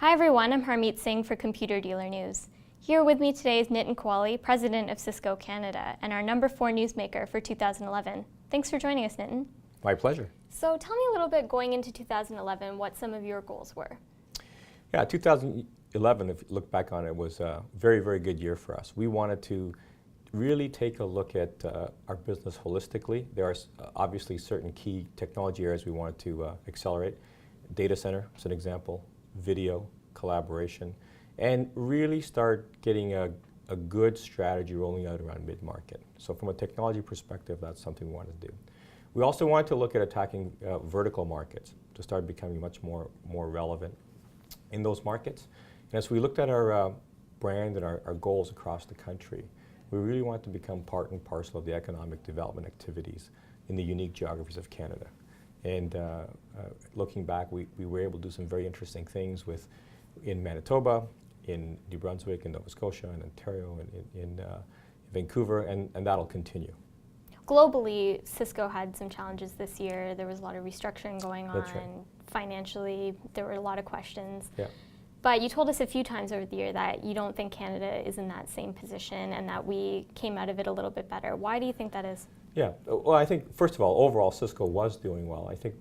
Hi everyone, I'm Harmeet Singh for Computer Dealer News. Here with me today is Nitin Kawale, President of Cisco Canada, and our number 4 newsmaker for 2011. Thanks for joining us, Nitin. My pleasure. So tell me a little bit, going into 2011, what some of your goals were. Yeah, 2011, if you look back on it, was a very, very good year for us. We wanted to really take a look at our business holistically. There are obviously certain key technology areas we wanted to accelerate. Data center, as an example, video, collaboration, and really start getting a good strategy rolling out around mid-market. So from a technology perspective, that's something we wanted to do. We also wanted to look at attacking vertical markets to start becoming much more relevant in those markets. And as we looked at our brand and our goals across the country, we really wanted to become part and parcel of the economic development activities in the unique geographies of Canada. And looking back, we were able to do some very interesting things in Manitoba, in New Brunswick, in Nova Scotia, in Ontario, and in Vancouver, and that'll continue. Globally, Cisco had some challenges this year. There was a lot of restructuring going on. That's right. Financially, there were a lot of questions. Yeah. But you told us a few times over the year that you don't think Canada is in that same position and that we came out of it a little bit better. Why do you think that is? Yeah, well, I think, first of all, overall, Cisco was doing well. I think,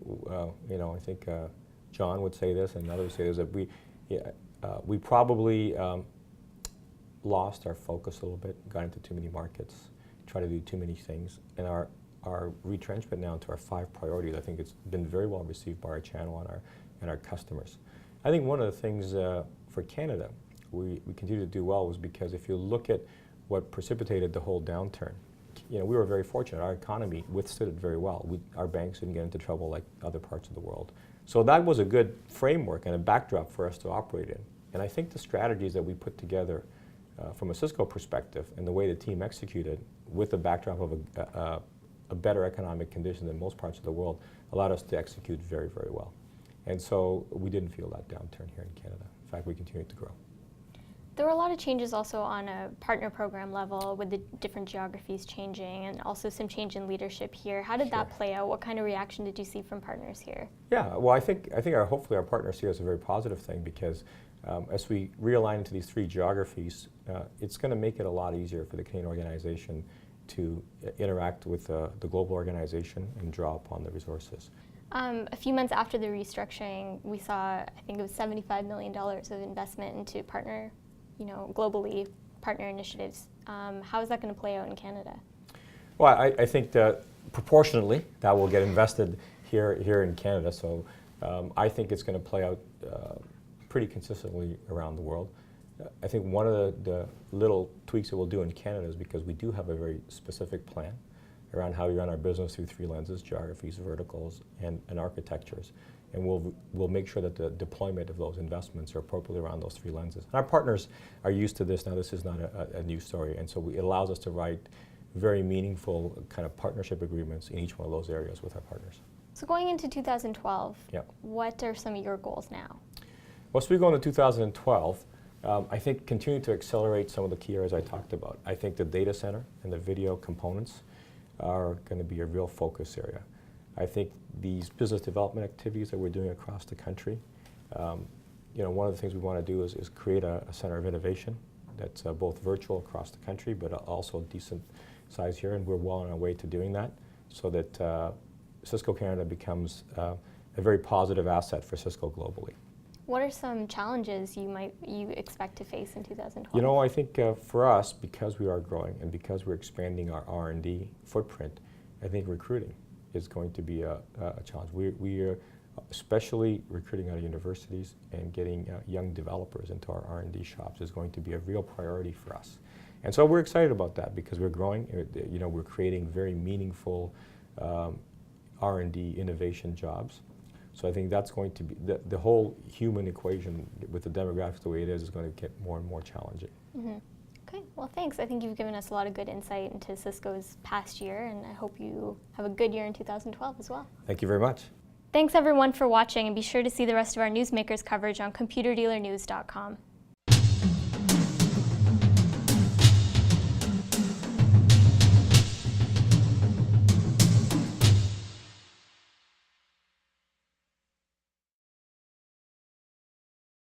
John would say this and others say this, that we probably lost our focus a little bit, got into too many markets, tried to do too many things, and our retrenchment now into our 5 priorities, I think it's been very well received by our channel and our customers. I think one of the things for Canada we continue to do well was because if you look at what precipitated the whole downturn, we were very fortunate. Our economy withstood it very well. Our banks didn't get into trouble like other parts of the world. So that was a good framework and a backdrop for us to operate in. And I think the strategies that we put together from a Cisco perspective and the way the team executed with the backdrop of a better economic condition than most parts of the world allowed us to execute very, very well. And so we didn't feel that downturn here in Canada. In fact, we continued to grow. There were a lot of changes also on a partner program level with the different geographies changing and also some change in leadership here. How did that play out? What kind of reaction did you see from partners here? Yeah, well, I think hopefully our partners see it as a very positive thing because as we realign into these 3 geographies, it's going to make it a lot easier for the Canadian organization to interact with the global organization and draw upon the resources. A few months after the restructuring, we saw, I think it was $75 million of investment into globally partner initiatives. How is that going to play out in Canada? Well, I think that proportionately that will get invested here in Canada. So I think it's going to play out pretty consistently around the world. I think one of the little tweaks that we'll do in Canada is because we do have a very specific plan around how we run our business through 3 lenses: geographies, verticals, and architectures. And we'll make sure that the deployment of those investments are appropriately around those 3 lenses. And our partners are used to this now. This is not a new story. And so it allows us to write very meaningful kind of partnership agreements in each one of those areas with our partners. So going into 2012, what are some of your goals now? Well, so we go into 2012, I think continue to accelerate some of the key areas I talked about. I think the data center and the video components are going to be a real focus area. I think these business development activities that we're doing across the country, one of the things we want to do is create a center of innovation that's both virtual across the country, but also decent size here, and we're well on our way to doing that so that Cisco Canada becomes a very positive asset for Cisco globally. What are some challenges you expect to face in 2012? I think for us, because we are growing and because we're expanding our R&D footprint, I think recruiting is going to be a challenge. We are especially recruiting out of universities and getting young developers into our R&D shops is going to be a real priority for us. And so we're excited about that because we're growing. We're creating very meaningful R&D innovation jobs. So I think that's going to be, the whole human equation with the demographics the way it is going to get more and more challenging. Mm-hmm. Okay, well thanks. I think you've given us a lot of good insight into Cisco's past year, and I hope you have a good year in 2012 as well. Thank you very much. Thanks everyone for watching, and be sure to see the rest of our Newsmakers coverage on ComputerDealerNews.com.